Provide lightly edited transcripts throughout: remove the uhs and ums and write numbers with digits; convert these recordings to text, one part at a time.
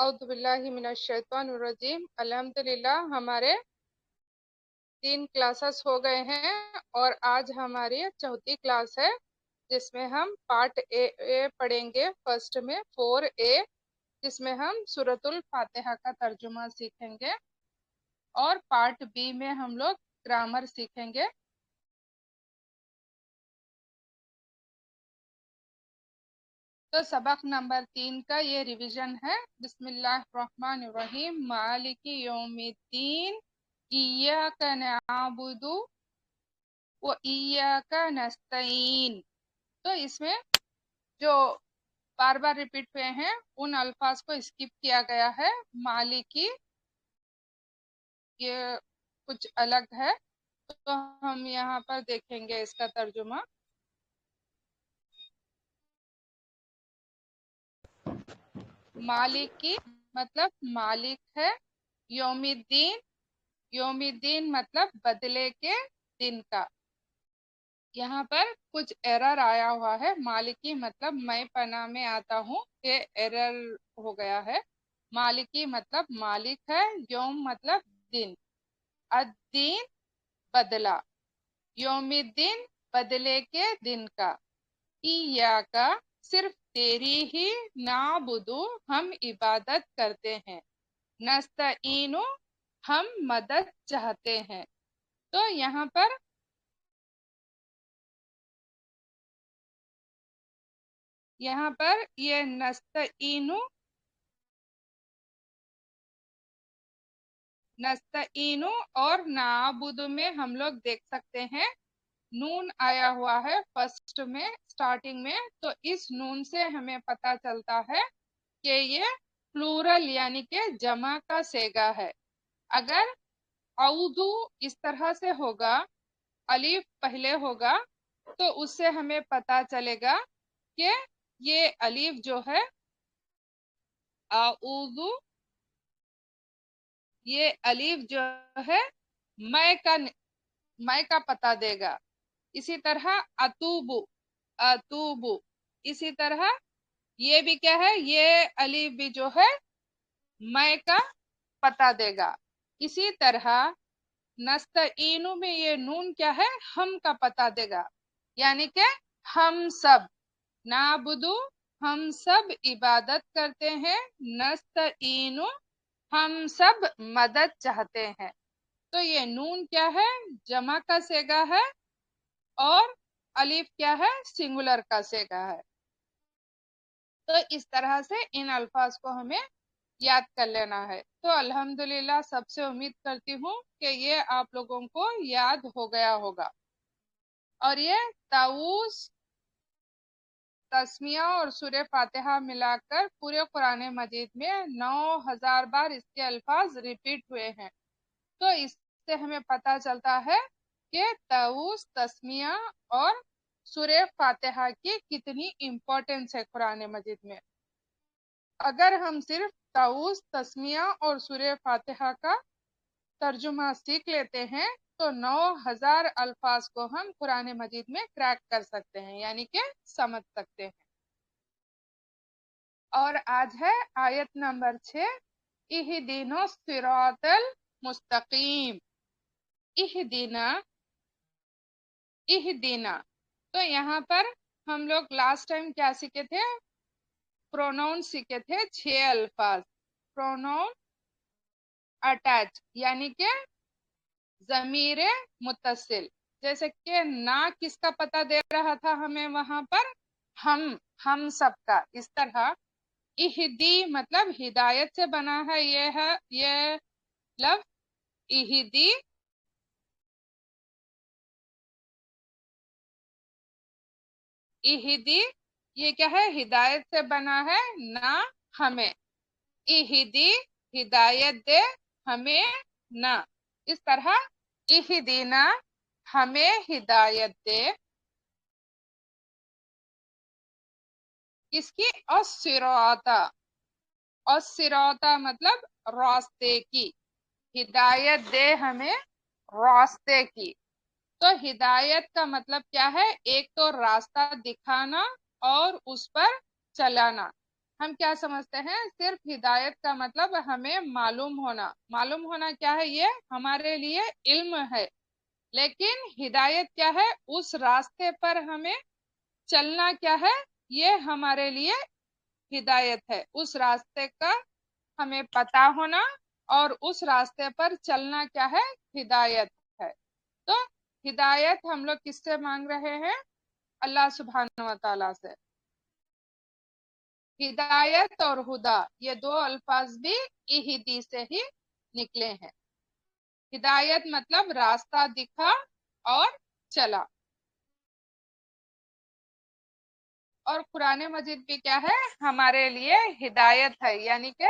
अऊज़ु बिल्लाहि मिनश्शैतानिर्रजीम। अल्हम्दुलिल्लाह हमारे 3 क्लासेस हो गए हैं और आज हमारी चौथी क्लास है जिसमें हम पार्ट ए पढ़ेंगे। फर्स्ट में 4A जिसमें हम सूरतुल फातिहा का तर्जुमा सीखेंगे और पार्ट बी में हम लोग ग्रामर सीखेंगे। तो सबक नंबर 3 का ये रिवीजन है। बिस्मिल्लाहिर्रहमानिर्रहीम। मालिकी यौमिद्दीन इय्याका नअबुदु व इय्याका नस्तईन। तो इसमें जो बार बार रिपीट हुए हैं उन अल्फाज को स्किप किया गया है। मालिकी ये कुछ अलग है, तो हम यहाँ पर देखेंगे इसका तर्जुमा। मालिकी मतलब मालिक है। यौमिद्दीन, यौमिद्दीन मतलब बदले के दिन का। यहाँ पर कुछ एरर आया हुआ है। मालिकी मतलब मैं पनाह में आता हूँ, ये एरर हो गया है। मालिकी मतलब मालिक है। यौम मतलब दिन, अद्दीन बदला, यौमिद्दीन बदले के दिन का। इया का सिर्फ तेरी ही नाबुदु हम इबादत करते हैं, नस्तईनु हम मदद चाहते हैं। तो यहाँ पर ये नस्तईनु और नाबुदु में हम लोग देख सकते हैं नून आया हुआ है फर्स्ट में, स्टार्टिंग में। तो इस नून से हमें पता चलता है कि ये प्लूरल यानी कि जमा का सेगा है। अगर औदू इस तरह से होगा, अलीफ पहले होगा, तो उससे हमें पता चलेगा कि ये अलीफ जो है औदू, ये अलीफ जो है मैं का पता देगा। इसी तरह अतूबु, अतूबु, इसी तरह ये भी क्या है, ये अलीफ भी जो है मैं का पता देगा। इसी तरह नस्तईनु में ये नून क्या है, हम का पता देगा, यानी कि हम सब। नाबुदु हम सब इबादत करते हैं, नस्तईनु हम सब मदद चाहते हैं। तो ये नून क्या है, जमा का सेगा है, और अलीफ क्या है, सिंगुलर का सेगा है। तो इस तरह से इन अल्फाज को हमें याद कर लेना है। तो अल्हम्दुलिल्लाह सबसे उम्मीद करती हूँ कि ये आप लोगों को याद हो गया होगा। और ये ताऊस, तस्मिया और सूरह फातिहा मिलाकर पूरे कुरान मजीद में 9000 बार इसके अल्फाज रिपीट हुए हैं। तो इससे हमें पता चलता है कि ताऊस, तस्मिया और सूरह फातिहा की कितनी इम्पोर्टेंस है कुरान मजीद में। अगर हम सिर्फ ताऊस, तस्मिया और सूरह फातिहा का तर्जुमा सीख लेते हैं तो 9000 अल्फाज को हम कुरान मजीद में क्रैक कर सकते हैं, यानी कि समझ सकते हैं। और आज है आयत नंबर 6, इहदीनो सिरातल मुस्तकीम। इहदीना, इहदीना। तो यहाँ पर हम लोग लास्ट टाइम क्या सीखे थे, प्रोनाउन सीखे थे 6 अल्फाज। प्रोनाउन अटैच यानी कि ज़मीर मुत्तसिल। जैसे कि ना किसका पता दे रहा था हमें वहां पर, हम सबका। इस तरह इहदी मतलब हिदायत से बना है, ये है ये लफ्ज इहदी। इहदी ये क्या है, हिदायत से बना है, ना हमें। इहदी हिदायत दे, हमें ना। इस तरह इहदीना हमें हिदायत दे, इसकी अस्सिराता, अस्सिराता मतलब रास्ते की, हिदायत दे हमें रास्ते की। तो हिदायत का मतलब क्या है, एक तो रास्ता दिखाना और उस पर चलाना। ہم کیا سمجھتے ہیں؟ صرف ہدایت کا مطلب ہمیں معلوم ہونا. معلوم ہونا کیا ہے؟ یہ ہمارے لیے علم ہے. لیکن ہدایت کیا ہے؟ اس راستے پر ہمیں چلنا کیا ہے؟ یہ ہمارے لیے ہدایت ہے. اس راستے کا ہمیں پتا ہونا اور اس راستے پر چلنا کیا ہے؟ ہدایت ہے. تو ہدایت ہم لوگ کس سے مانگ رہے ہیں؟ اللہ سبحانہ و تعالیٰ سے. ہدایت اور ہدا یہ دو الفاظ بھی اہدی سے ہی نکلے ہیں. ہدایت مطلب راستہ دکھا اور چلا. اور قرآن مجید بھی کیا ہے؟ ہمارے لیے ہدایت ہے. یعنی کہ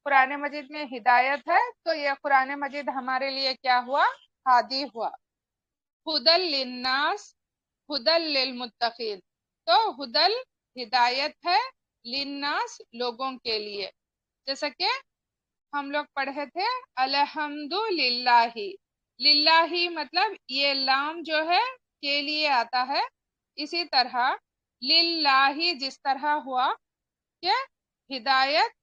قرآن مجید میں ہدایت ہے تو یہ قرآن مجید ہمارے لیے کیا ہوا؟ ہادی ہوا. ہدل للناس ہدل للمتقین. تو ہدل ہدایت ہے، للناس لوگوں کے لیے. جیسا کہ ہم لوگ پڑھے تھے الحمد للہ. للہ مطلب یہ لام جو ہے کے لیے آتا ہے. اسی طرح للہ جس طرح ہوا کہ ہدایت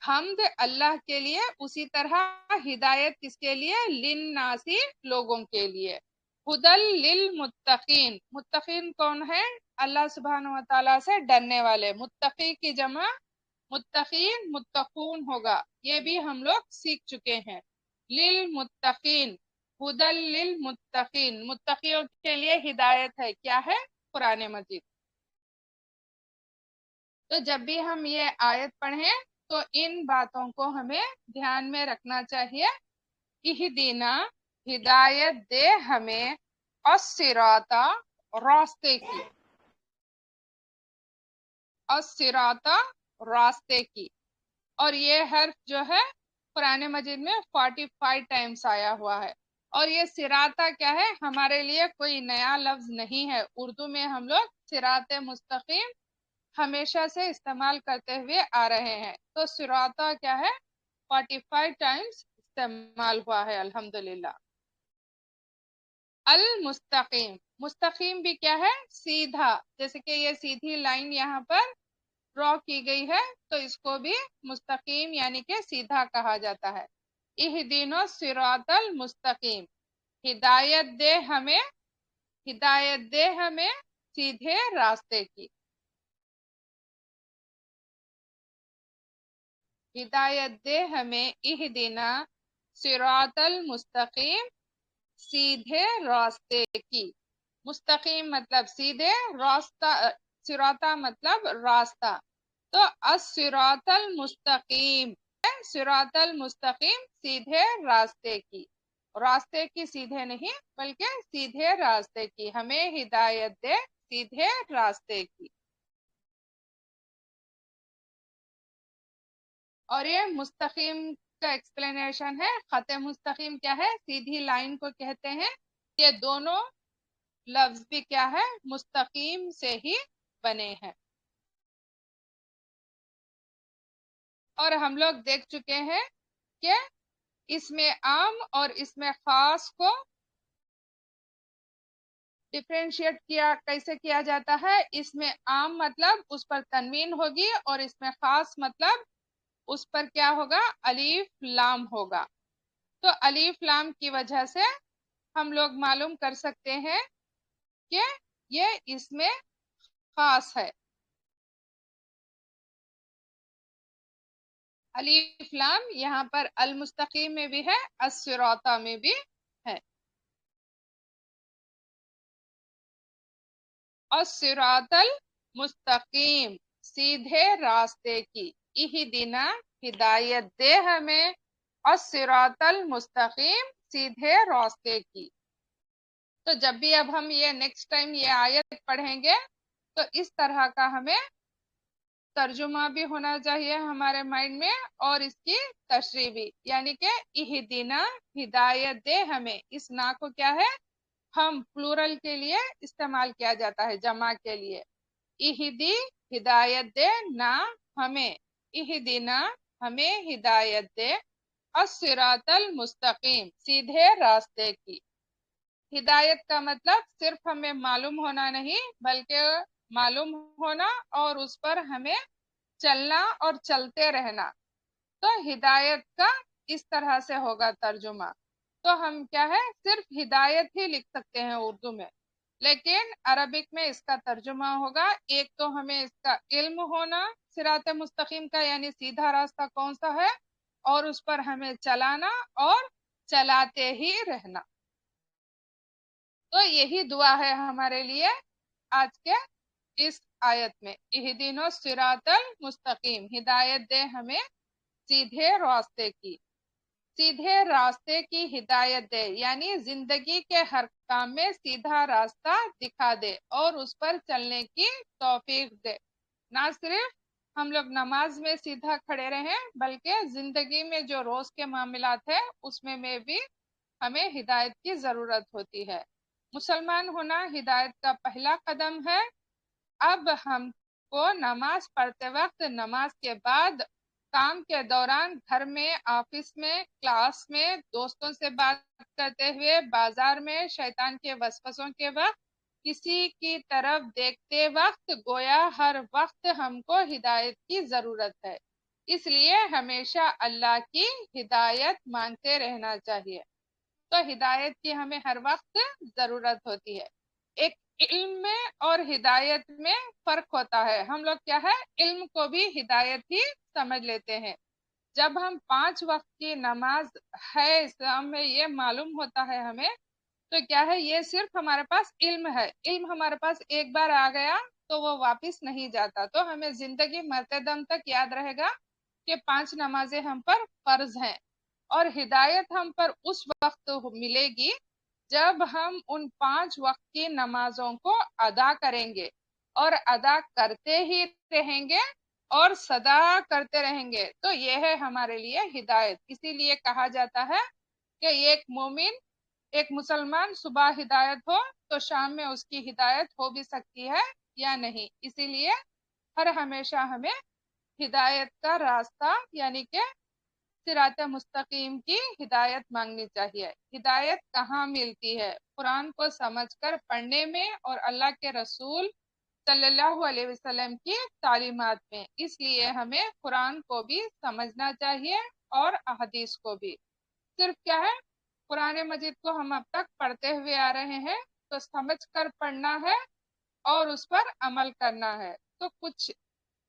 حمد اللہ کے لیے، اسی طرح ہدایت کس کے لیے؟ للناسی لوگوں کے لیے. ہدل للمتقین. متقین کون ہے؟ اللہ سبحانہ و تعالیٰ سے ڈرنے والے. متقی کی جمع متقین متقون ہوگا. یہ بھی ہم لوگ سیکھ چکے ہیں. للمتقین ہدل للمتقین. متقیوں کے لیے ہدایت ہے. کیا ہے؟ قرآن مجید. تو جب بھی ہم یہ آیت پڑھیں تو ان باتوں کو ہمیں دھیان میں رکھنا چاہیے. اہدینا ہدایت دے ہمیں، الصراط راستے کی. الصراط راستے کی. اور یہ حرف جو ہے قرآن مجید میں 45 ٹائمز آیا ہوا ہے. اور یہ صراطہ کیا ہے؟ ہمارے لیے کوئی نیا لفظ نہیں ہے. اردو میں ہم لوگ صراط مستقیم ہمیشہ سے استعمال کرتے ہوئے آ رہے ہیں. تو صراطہ کیا ہے؟ 45 ٹائمز استعمال ہوا ہے الحمدللہ. المستقیم. مستقیم بھی کیا ہے؟ سیدھا. جیسے کہ یہ سیدھی لائن یہاں پر ڈرا کی گئی ہے تو اس کو بھی مستقیم یعنی کہ سیدھا کہا جاتا ہے. اہدینا الصراط المستقیم. ہدایت دے ہمیں، ہدایت دے ہمیں سیدھے راستے کی. ہدایت دے ہمیں اہدینا صراط المستقیم سیدھے راستے کی. مستقیم مطلب سیدھے، راستہ صراطہ مطلب راستہ. تو الصراط المستقیم، صراط المستقیم سیدھے راستے کی. راستے کی سیدھے نہیں بلکہ سیدھے راستے کی. ہمیں ہدایت دے سیدھے راستے کی. اور یہ مستقیم کا ایکسپلینیشن ہے. خط مستقیم کیا ہے؟ سیدھی لائن کو کہتے ہیں. یہ دونوں لفظ بھی کیا ہے؟ مستقیم سے ہی بنے ہیں. اور ہم لوگ دیکھ چکے ہیں کہ اس میں عام اور اس میں خاص کو ڈفرینشیٹ کیا کیسے کیا جاتا ہے؟ اس میں عام مطلب اس پر تنوین ہوگی اور اس میں خاص مطلب اس پر کیا ہوگا؟ الف لام ہوگا. تو الف لام کی وجہ سے ہم لوگ معلوم کر سکتے ہیں کہ یہ اس میں خاص ہے. الف لام یہاں پر المستقیم میں بھی ہے، الصراط میں بھی ہے. الصراط المستقیم سیدھے راستے کی. اہدینا ہدایت دے ہمیں، الصراط المستقیم سیدھے راستے کی. تو جب بھی اب ہم یہ نیکسٹ ٹائم یہ آیت پڑھیں گے تو اس طرح کا ہمیں ترجمہ بھی ہونا چاہیے ہمارے مائنڈ میں اور اس کی تشریح بھی. یعنی کہ اہدینا ہدایت دے ہمیں. اس نا کو کیا ہے؟ ہم پلورل کے لیے استعمال کیا جاتا ہے، جمع کے لیے. اہدی ہدایت دے، نا ہمیں. اہدینا ہمیں ہدایت دے، الصراط المستقیم سیدھے راستے کی. ہدایت کا مطلب صرف ہمیں معلوم ہونا نہیں بلکہ معلوم ہونا اور اس پر ہمیں چلنا اور چلتے رہنا. تو ہدایت کا اس طرح سے ہوگا ترجمہ. تو ہم کیا ہے صرف ہدایت ہی لکھ سکتے ہیں اردو میں، لیکن عربک میں اس کا ترجمہ ہوگا. ایک تو ہمیں اس کا علم ہونا صراط مستقیم کا، یعنی سیدھا راستہ کون سا ہے، اور اس پر ہمیں چلانا اور چلاتے ہی رہنا. تو یہی دعا ہے ہمارے لیے آج کے اس آیت میں. اہدنا الصراط المستقیم، ہدایت دے ہمیں سیدھے راستے کی. سیدھے راستے کی ہدایت دے یعنی زندگی کے ہر کام میں سیدھا راستہ دکھا دے اور اس پر چلنے کی توفیق دے. نہ صرف ہم لوگ نماز میں سیدھا کھڑے رہیں بلکہ زندگی میں جو روز کے معاملات ہیں اس میں بھی ہمیں ہدایت کی ضرورت ہوتی ہے. مسلمان ہونا ہدایت کا پہلا قدم ہے. اب ہم کو نماز پڑھتے وقت، نماز کے بعد، کام کے دوران، گھر میں، آفس میں، کلاس میں، دوستوں سے بات کرتے ہوئے، بازار میں، شیطان کے وسوسوں کے وقت، کسی کی طرف دیکھتے وقت، گویا ہر وقت ہم کو ہدایت کی ضرورت ہے. اس لیے ہمیشہ اللہ کی ہدایت مانگتے رہنا چاہیے. تو ہدایت کی ہمیں ہر وقت ضرورت ہوتی ہے. ایک علم میں اور ہدایت میں فرق ہوتا ہے. ہم لوگ کیا ہے علم کو بھی ہدایت ہی سمجھ لیتے ہیں. جب ہم 5 وقت کی نماز ہے اسلام میں یہ معلوم ہوتا ہے ہمیں، تو کیا ہے یہ صرف ہمارے پاس علم ہے. علم ہمارے پاس ایک بار آ گیا تو وہ واپس نہیں جاتا. تو ہمیں زندگی مرتے دم تک یاد رہے گا کہ 5 نمازیں ہم پر فرض ہیں. اور ہدایت ہم پر اس وقت ملے گی جب ہم ان 5 وقت کی نمازوں کو ادا کریں گے، اور ادا کرتے ہی رہیں گے اور صدا کرتے رہیں گے. تو یہ ہے ہمارے لیے ہدایت. اسی لیے کہا جاتا ہے کہ ایک مومن، ایک مسلمان صبح ہدایت ہو تو شام میں اس کی ہدایت ہو بھی سکتی ہے یا نہیں. اسی لیے ہر ہمیشہ ہمیں ہدایت کا راستہ یعنی کہ صراط مستقیم کی ہدایت مانگنی چاہیے. ہدایت کہاں ملتی ہے؟ قرآن کو سمجھ کر پڑھنے میں اور اللہ کے رسول صلی اللہ علیہ وسلم کی تعلیمات میں. اس لیے ہمیں قرآن کو بھی سمجھنا چاہیے اور احادیث کو بھی. صرف کیا ہے قرآن مجید کو ہم اب تک پڑھتے ہوئے آ رہے ہیں تو سمجھ کر پڑھنا ہے اور اس پر عمل کرنا ہے. تو کچھ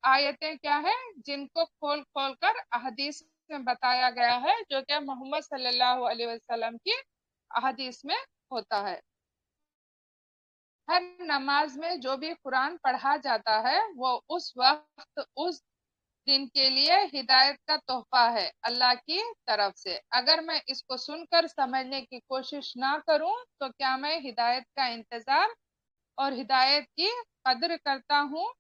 آیتیں کیا ہے جن کو کھول کھول کر احادیث میں بتایا گیا ہے، جو کہ محمد صلی اللہ علیہ وسلم کی احادیث میں ہوتا ہے. ہر نماز میں جو بھی قرآن پڑھا جاتا ہے وہ اس وقت اس دن کے لیے ہدایت کا تحفہ ہے اللہ کی طرف سے. اگر میں اس کو سن کر سمجھنے کی کوشش نہ کروں تو کیا میں ہدایت کا انتظار اور ہدایت کی قدر کرتا ہوں؟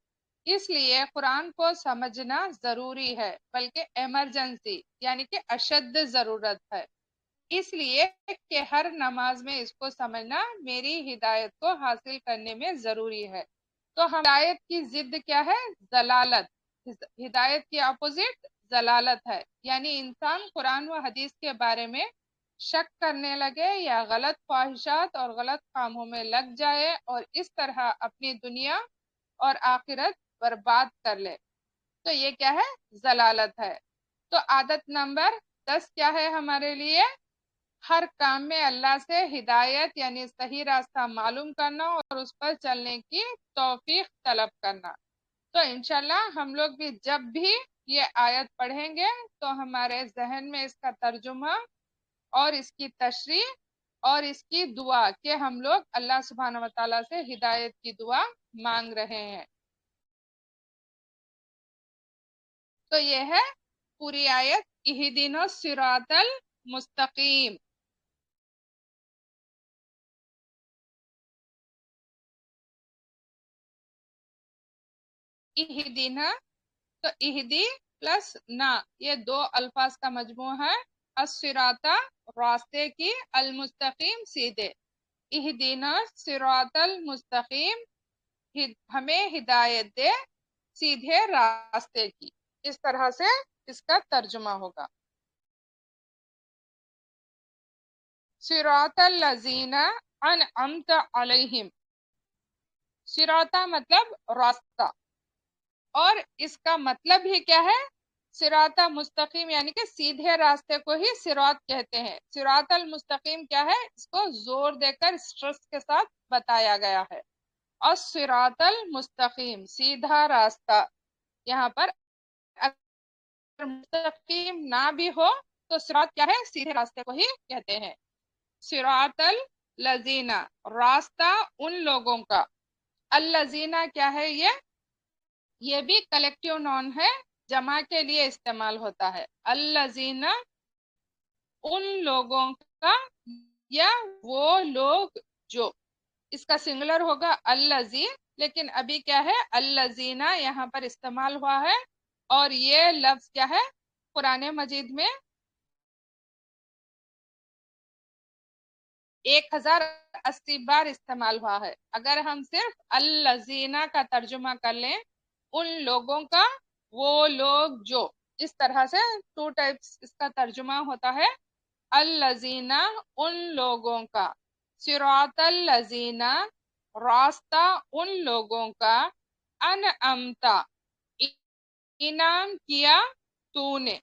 اس لیے قرآن کو سمجھنا ضروری ہے، بلکہ ایمرجنسی یعنی کہ اشد ضرورت ہے. اس لیے کہ ہر نماز میں اس کو سمجھنا میری ہدایت کو حاصل کرنے میں ضروری ہے. تو ہدایت کی ضد کیا ہے؟ ضلالت. ہدایت کی اپوزٹ ضلالت ہے. یعنی انسان قرآن و حدیث کے بارے میں شک کرنے لگے یا غلط خواہشات اور غلط کاموں میں لگ جائے اور اس طرح اپنی دنیا اور آخرت برباد کر لے. تو یہ کیا ہے؟ ضلالت ہے. تو عادت نمبر 10 کیا ہے ہمارے لیے؟ ہر کام میں اللہ سے ہدایت یعنی صحیح راستہ معلوم کرنا اور اس پر چلنے کی توفیق طلب کرنا. تو انشاءاللہ ہم لوگ بھی جب بھی یہ آیت پڑھیں گے تو ہمارے ذہن میں اس کا ترجمہ اور اس کی تشریح اور اس کی دعا کہ ہم لوگ اللہ سبحانہ و تعالیٰ سے ہدایت کی دعا مانگ رہے ہیں. تو یہ ہے پوری آیت اہدنا الصراط المستقیم. اہدنا تو اہدی پلس نا یہ 2 الفاظ کا مجموعہ ہے. الصراط راستے کی، المستقیم سیدھے. اہدنا الصراط المستقیم ہمیں ہدایت دے سیدھے راستے کی. اس طرح سے اس کا ترجمہ ہوگا. صراط الذین انعمت علیہم. सिराता मतलब रास्ता, और इसका मतलब ही क्या है? सिराता मुस्तकीम, यानी कि सीधे रास्ते को ही सिरात कहते हैं। सिरातल मुस्तकीम क्या है? इसको जोर देकर स्ट्रेस के साथ बताया गया है। और सिरातल मुस्तकीम सीधा रास्ता, यहाँ पर अगर मुस्तकीम ना भी हो तो सिरात क्या है? सीधे रास्ते को ही कहते हैं। सिरातल लजीना, रास्ता उन लोगों का। अल लजीना क्या है? ये भी कलेक्टिव नॉन है, जमा के लिए इस्तेमाल होता है। अल लजीना उन लोगों का, या वो लोग जो, इसका सिंगुलर होगा अल्लजी, लेकिन अभी क्या है? अल्लजीना यहाँ पर इस्तेमाल हुआ है, और ये लफ्ज क्या है? कुरान मजीद में 1080 बार इस्तेमाल हुआ है। अगर हम सिर्फ अल्लजीना का तर्जुमा कर लें, उन लोगों का, वो लोग जो, इस तरह से टू टाइप्स इसका तर्जुमा होता है। अल्लजीना उन लोगों का, सिरातल लजीना रास्ता उन लोगों का, अनअमता इनाम किया तूने।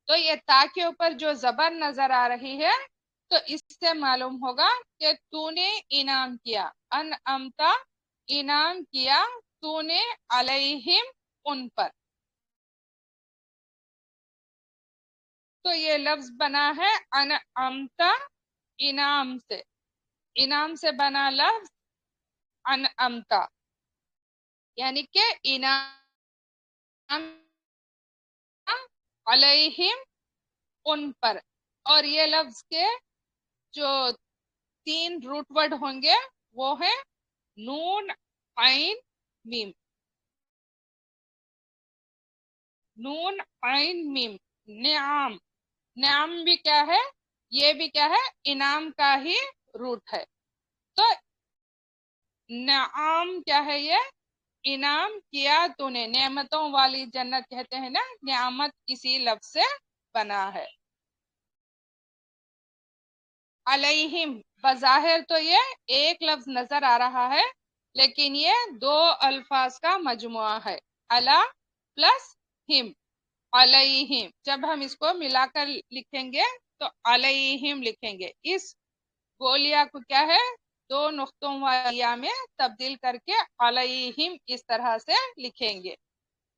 तो ये ता के ऊपर जो जबर नजर आ रही है, तो इससे मालूम होगा कि तूने इनाम किया, अनअमता इनाम किया तूने, अलैहिम उन पर। तो ये लफ्ज बना है अनअमता, इनाम से, इनाम से बना लफ्ज अनअमता, यानी कि इनाम अलैहिम उन पर। और ये लफ्ज के जो 3 रूट वर्ड होंगे वो है नून आइन मीम, नून आइन मीम। नियाम, नियाम भी क्या है? ये भी क्या है? इनाम का ही रूट है। तो नाम क्या है? ये इनाम किया तूने, नेमतों वाली जन्नत कहते हैं ना, नियामत इसी लफ्ज से बना है। अलैहिम, बज़ाहिर तो ये एक लफ्ज नजर आ रहा है, लेकिन ये 2 अल्फाज का मजमुआ है। अला प्लस हिम, अलैहिम। जब हम इसको मिलाकर लिखेंगे तो अलैहिम लिखेंगे। इस गोलिया को क्या है? 2 नुक्तों वालिया में तब्दील करके अलैहिम इस तरह से लिखेंगे।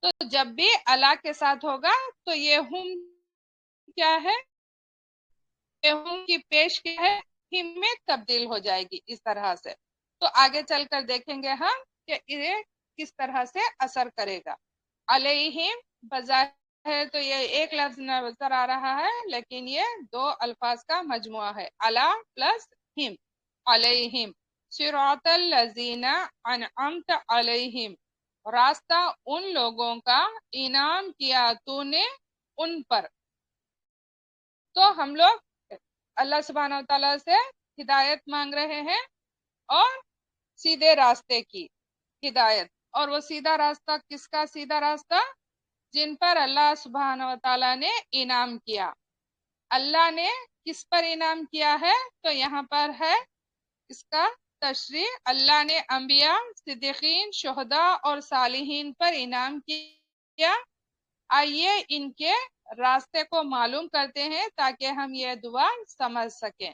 तो जब भी अला के साथ होगा तो ये हुम क्या है? गेहूं की पेश क्या है? हिम में तब्दील हो जाएगी इस तरह से। तो आगे चलकर देखेंगे हम कि ये किस तरह से असर करेगा। अलैहिम, बज़ाहिर तो ये एक लफ्ज नजर आ रहा है, लेकिन ये 2 अल्फाज का मजमुआ है, अला प्लस हिम, अलैहिम। सिरातल लजीना अनअमत अलैहिम, रास्ता उन लोगों का, इनाम किया तूने उन पर। तो हम लोग अल्लाह सुब्हानहू व तआला से हिदायत मांग रहे हैं, और सीधे रास्ते की हिदायत। और वो सीधा रास्ता किसका सीधा रास्ता? जिन पर अल्लाह सुब्हानहू व तआला ने इनाम किया। अल्लाह ने किस पर इनाम किया है? तो यहाँ पर है इसका तशरीह, अल्लाह ने अंबिया, सिद्दीकीन, शुहदा और सालिहीन पर इनाम किया। आइए इनके रास्ते को मालूम करते हैं ताकि हम ये दुआ समझ सकें।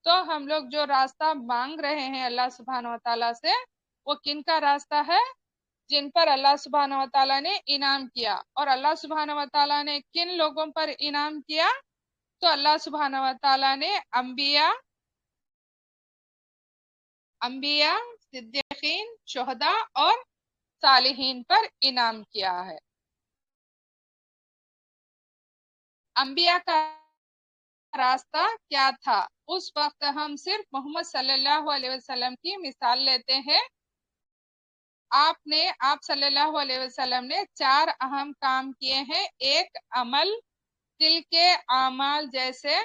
तो हम लोग जो रास्ता मांग रहे हैं अल्लाह सुब्हानहू व तआला से, वो किन का रास्ता है? जिन पर अल्लाह सुब्हानहू व तआला ने इनाम किया। और अल्लाह सुब्हानहू व तआला ने किन लोगों पर इनाम किया? तो अल्लाह सुब्हानहू व तआला ने अंबिया, अंबिया, सिद्दीकीन, शुहदा और सालिहीन पर इनाम किया है। अंबिया का रास्ता क्या था? उस वक्त हम सिर्फ मोहम्मद सल्लल्लाहु अलैहि वसल्लम की मिसाल लेते हैं। आप सल्लल्लाहु अलैहि वसल्लम ने 4 अहम काम किए हैं। एक, अमल, दिल के आमाल जैसे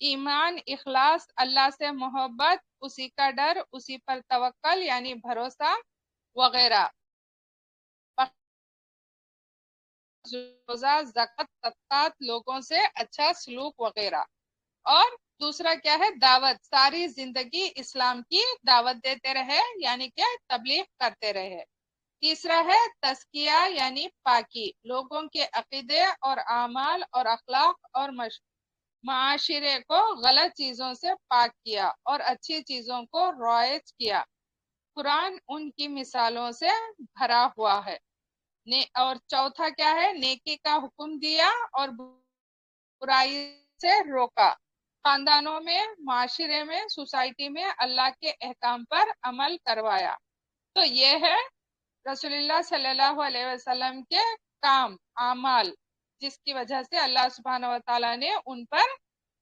ईमान, इखलास, अल्लाह से मोहब्बत, उसी का डर, उसी पर तवक्कल यानी भरोसा वगैरह, रोजा, ज़कात, सदक़ात, लोगों से अच्छा सलूक वगैरह। और दूसरा क्या है, दावत, सारी जिंदगी इस्लाम की दावत देते रहे, यानी क्या, तबलीग करते रहे। तीसरा है तस्किया यानी पाकी, लोगों के अकीदे और आमाल और अखलाक और माशरे को गलत चीजों से पाक किया और अच्छी चीजों को रॉयज किया। कुरान उनकी मिसालों से भरा हुआ है। और चौथा क्या है, नेकी का हुक्म दिया और बुराई से रोका। खानदानों में, माशरे में, सोसाइटी में अल्लाह के अहकाम पर अमल करवाया। तो ये है रसूलुल्लाह सल्लल्लाहु अलैहि वसल्लम के काम, आमाल, जिसकी वजह से अल्लाह सुब्हानहू व तआला ने उन पर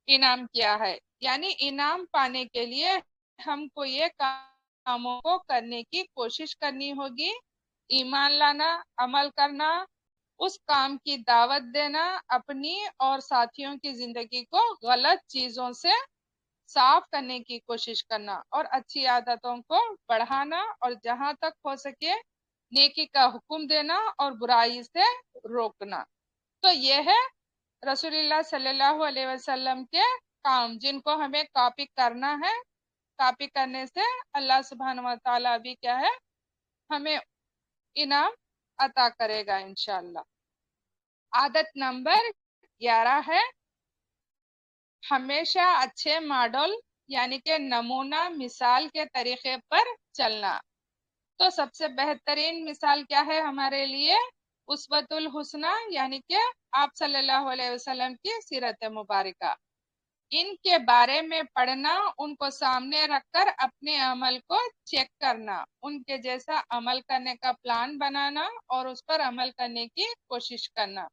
इनाम किया है। यानी इनाम पाने के लिए हमको ये कामों को करने की कोशिश करनी होगी, ईमान लाना, अमल करना, उस काम की दावत देना, अपनी और साथियों की जिंदगी को गलत चीजों से साफ करने की कोशिश करना और अच्छी आदतों को बढ़ाना, और जहां तक हो सके नेकी का हुक्म देना और बुराई से रोकना। तो ये है रसूलुल्लाह सल्लल्लाहु अलैहि वसल्लम के काम, जिनको हमें कॉपी करना है। कॉपी करने से अल्लाह सुब्हानहू व तआला भी क्या है, हमें इनाम अता करेगा इंशाअल्लाह। आदत नंबर 11 है हमेशा अच्छे मॉडल यानी कि नमूना मिसाल के तरीके पर चलना। तो सबसे बेहतरीन मिसाल क्या है हमारे लिए, उसवतुल हुस्ना, यानी कि आप सल्लल्लाहु अलैहि वसल्लम की सीरत मुबारका। इनके बारे में पढ़ना, उनको सामने रखकर अपने अमल को चेक करना, उनके जैसा अमल करने का प्लान बनाना और उस पर अमल करने की कोशिश करना।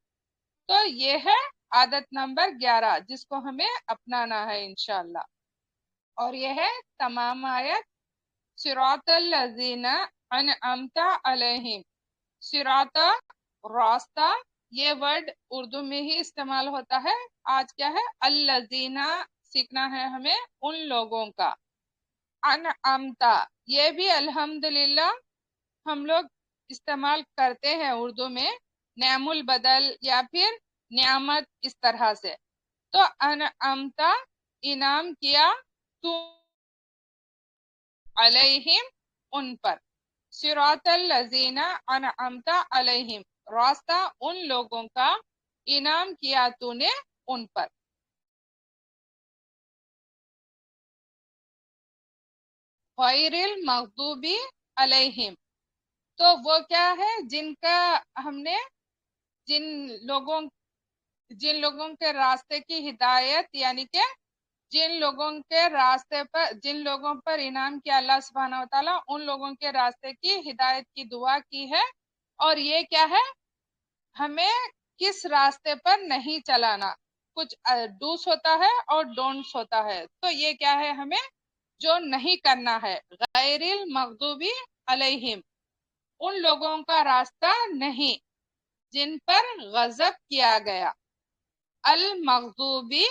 तो ये है आदत नंबर 11, जिसको हमें अपनाना है इंशाल्लाह। और ये है तमाम आयत, सिरातल लजीना अनअमता अलैहिम। सिराता, रास्ता, ये वर्ड उर्दू में ही इस्तेमाल होता है। आज क्या है, अल्लजीना सीखना है हमें, उन लोगों का। अनअमता, ये भी अल्हम्दुलिल्लाह हम लोग इस्तेमाल करते हैं उर्दू में, नेमुल बदल या फिर नियामत, इस तरह से। तो अनअमता, इनाम किया, तू, अलैहिम, उन पर। सिरातल लजीना अनअमता अलैहिम, रास्ता उन लोगों का, इनाम किया तूने उन पर। गैरिल मगदूबी अलैहिम, तो वो क्या है, जिनका हमने, जिन लोगों जिन लोगों के रास्ते की हिदायत, यानी कि जिन लोगों के रास्ते पर, जिन लोगों पर इनाम किया अल्लाह सुब्हानहू व तआला, उन लोगों के रास्ते की हिदायत की दुआ की है। और ये क्या है, हमें किस रास्ते पर नहीं चलाना। कुछ डूस होता है और डोंट्स होता है, तो ये क्या है, हमें जो नहीं करना है। गैरिल मगदूबी अलैहिम, उन लोगों का रास्ता नहीं जिन पर गजब किया गया। अल मगदूबी,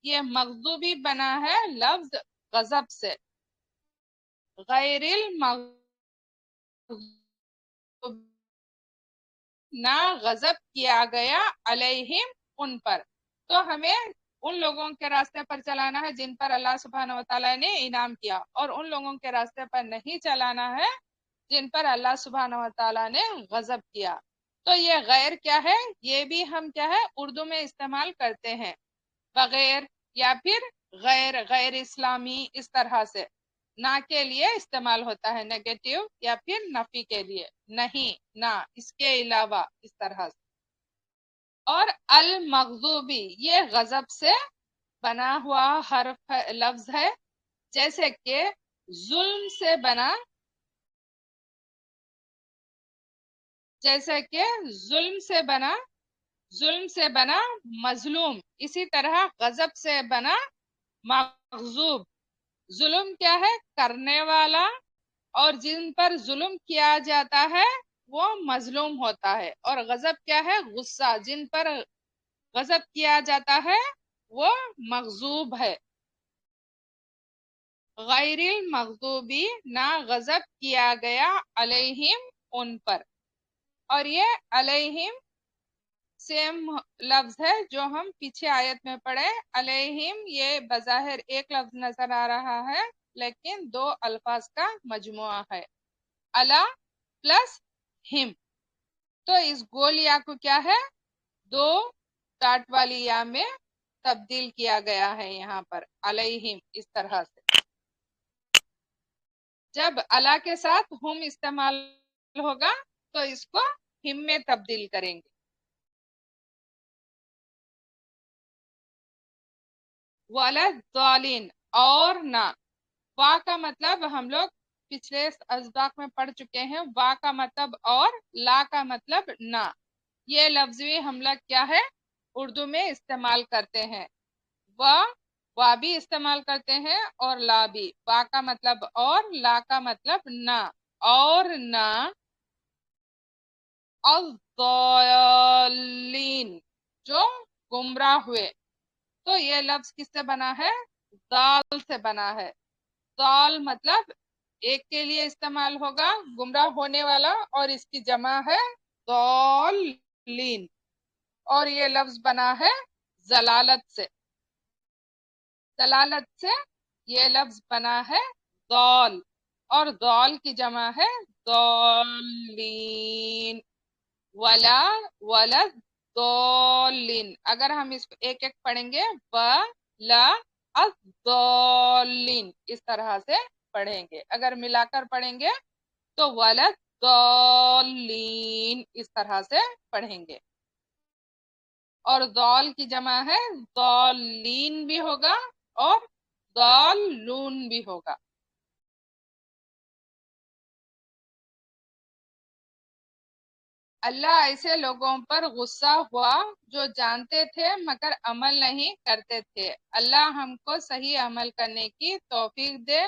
ये मगदूबी बना है लफ्ज गजब से। गैरिल मगदूब, ना गजब किया गया, अलैहिम, उन पर। तो हमें उन लोगों के रास्ते पर चलाना है जिन पर अल्लाह सुब्हानहू व तआला ने इनाम किया, और उन लोगों के रास्ते पर नहीं चलाना है जिन पर अल्लाह सुब्हानहू व तआला ने गजब किया। तो ये गैर क्या है, ये भी हम क्या है उर्दू में इस्तेमाल करते हैं, बगैर या फिर गैर, गैर इस्लामी, इस तरह से ना के लिए इस्तेमाल होता है, नेगेटिव या फिर नफी के लिए, नहीं, ना, इसके अलावा, इस तरह से। और अल मगजूबी, ये गजब से बना हुआ हर्फ लफ्ज है, जैसे कि जुल्म से बना, जैसे कि जुल्म से बना, जुल्म से बना मजलूम, इसी तरह गजब से बना मगजूब। जुल्म क्या है, करने वाला, और जिन पर जुल्म किया जाता है वो मजलूम होता है। और गजब क्या है, गुस्सा, जिन पर गजब किया जाता है वो मगजूब है। गैरिल मगदूबी, ना गजब किया गया, अलैहिम, उन पर। और ये अलैहिम सेम लफ्ज है जो हम पीछे आयत में पढ़े। अलैहिम, ये बज़ाहिर एक लफ्ज नजर आ रहा है लेकिन दो अल्फाज का मजमुआ है। अला प्लस हिम, तो इस गोल या को क्या है, दो डाट वाली या में तब्दील किया गया है यहाँ पर, अलैहिम इस तरह से। जब अला के साथ हुम इस्तेमाल होगा तो इसको हिम में तब्दील करेंगे। वलद्दालिन, और ना। वा का मतलब हम लोग पिछले अस्बाक में पढ़ चुके हैं, वा का मतलब और, ला का मतलब ना। ये लफ्ज भी हम लोग क्या है उर्दू में इस्तेमाल करते हैं। वा भी इस्तेमाल करते हैं और ला भी। वा का मतलब और, ला का मतलब ना। और ना अज़्ज़ालीन, जो गुमराह हुए। तो ये लफ्ज किससे बना है, दाल से बना है। दाल मतलब एक के लिए इस्तेमाल होगा गुमराह होने वाला, और इसकी जमा है दालीन। और ये लफ्ज बना है जलालत से। दलालत से ये लफ्ज बना है दौल, और दौल की जमा है दौलीन। वला वलद दौलिन, अगर हम इसको एक एक पढ़ेंगे, व ला दौलिन इस तरह से पढ़ेंगे। अगर मिलाकर पढ़ेंगे तो वलद दौलिन इस तरह से पढ़ेंगे। और दौल की जमा है दौलीन भी होगा और दौलून भी होगा। अल्लाह ऐसे लोगों पर गुस्सा हुआ जो जानते थे मगर अमल नहीं करते थे। अल्लाह हमको सही अमल करने की तौफीक दे।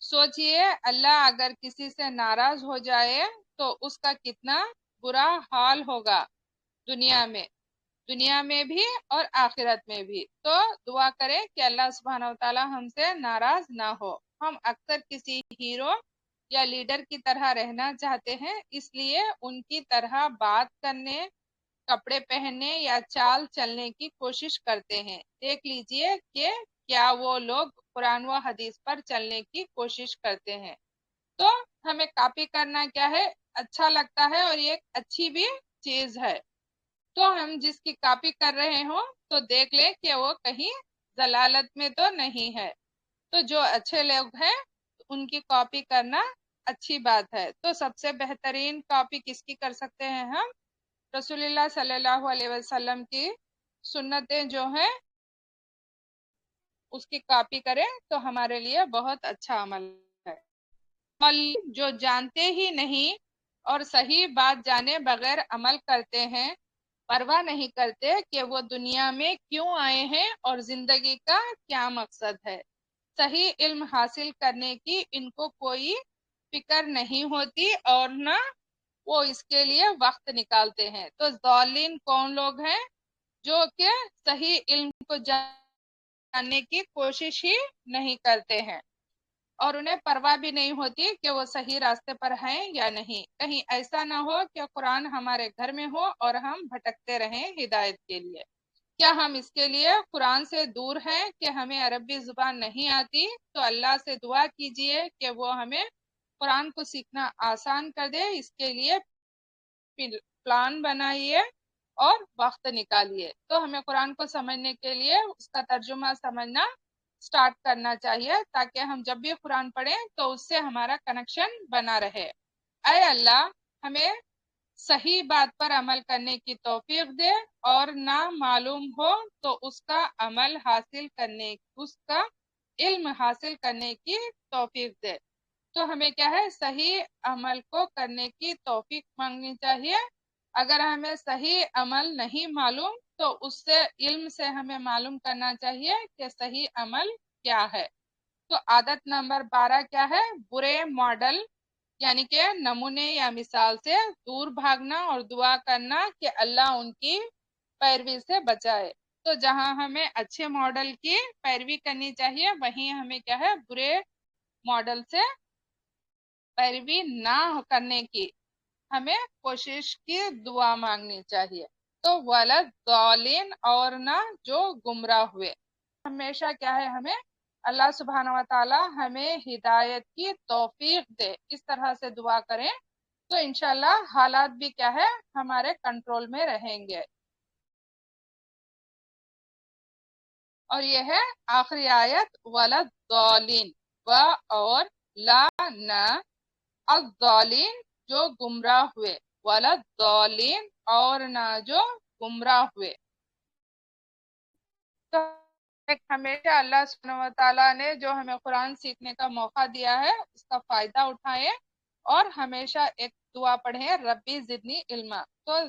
सोचिए, अल्लाह अगर किसी से नाराज हो जाए तो उसका कितना बुरा हाल होगा, दुनिया में, दुनिया में भी और आखिरत में भी। तो दुआ करें कि अल्लाह सुब्हानहू व तआला हमसे नाराज ना हो। हम अक्सर किसी हीरो या लीडर की तरह रहना चाहते हैं, इसलिए उनकी तरह बात करने, कपड़े पहनने या चाल चलने की कोशिश करते हैं। देख लीजिए कि क्या वो लोग कुरान व हदीस पर चलने की कोशिश करते हैं। तो हमें कॉपी करना क्या है, अच्छा लगता है और ये एक अच्छी भी चीज है। तो हम जिसकी कॉपी कर रहे हो तो देख ले कि वो कहीं जलालत में तो नहीं है। तो जो अच्छे लोग हैं उनकी कॉपी करना अच्छी बात है। तो सबसे बेहतरीन कॉपी किसकी कर सकते हैं हम, रसूलुल्लाह सल्लल्लाहु अलैहि वसल्लम की सुन्नतें जो हैं उसकी कॉपी करें तो हमारे लिए बहुत अच्छा अमल है। अमल जो जानते ही नहीं और सही बात जाने बगैर अमल करते हैं, परवाह नहीं करते कि वो दुनिया में क्यों आए हैं और जिंदगी का क्या मकसद है। सही इल्म हासिल करने की इनको कोई फिक्र नहीं होती और न वो इसके लिए वक्त निकालते हैं। तो ज़ालिम कौन लोग हैं, जो कि सही इल्म को जानने की कोशिश ही नहीं करते हैं और उन्हें परवाह भी नहीं होती कि वो सही रास्ते पर हैं या नहीं। कहीं ऐसा ना हो कि कुरान हमारे घर में हो और हम भटकते रहें हिदायत के लिए। क्या हम इसके लिए कुरान से दूर हैं कि हमें अरबी जुबान नहीं आती? तो अल्लाह से दुआ कीजिए कि वो हमें कुरान को सीखना आसान कर दे। इसके लिए प्लान बनाइए और वक्त निकालिए। तो हमें कुरान को समझने के लिए उसका तर्जुमा समझना स्टार्ट करना चाहिए, ताकि हम जब भी कुरान पढ़ें तो उससे हमारा कनेक्शन बना रहे। ऐ अल्लाह, हमें सही बात पर अमल करने की तौफीक दे, और ना मालूम हो तो उसका अमल हासिल करने, उसका इल्म हासिल करने की तौफीक दे। तो हमें क्या है, सही अमल को करने की तौफीक मांगनी चाहिए। अगर हमें सही अमल नहीं मालूम तो उससे इल्म से हमें मालूम करना चाहिए कि सही अमल क्या है। तो आदत नंबर 12 क्या है, बुरे मॉडल यानी कि नमूने या मिसाल से दूर भागना और दुआ करना कि अल्लाह उनकी पैरवी से बचाए। तो जहां हमें अच्छे मॉडल की पैरवी करनी चाहिए, वहीं हमें क्या है, बुरे मॉडल से पैरवी ना करने की हमें कोशिश की दुआ मांगनी चाहिए। تو ولد ضالین اور نہ جو گمراہ ہوئے. ہمیشہ کیا ہے ہمیں اللہ سبحانہ و تعالی ہمیں ہدایت کی توفیق دے، اس طرح سے دعا کریں تو انشاءاللہ حالات بھی کیا ہے ہمارے کنٹرول میں رہیں گے. اور یہ ہے آخری آیت ولد ضالین و اور لا نہ الضالین جو گمراہ ہوئے، ولد ضالین اور نہ جو گمراہ ہوئے. تو ہمیشہ اللہ سبحانہ و تعالیٰ نے جو ہمیں قرآن سیکھنے کا موقع دیا ہے اس کا فائدہ اٹھائیں اور ہمیشہ ایک دعا پڑھیں ربی زدنی علما. تو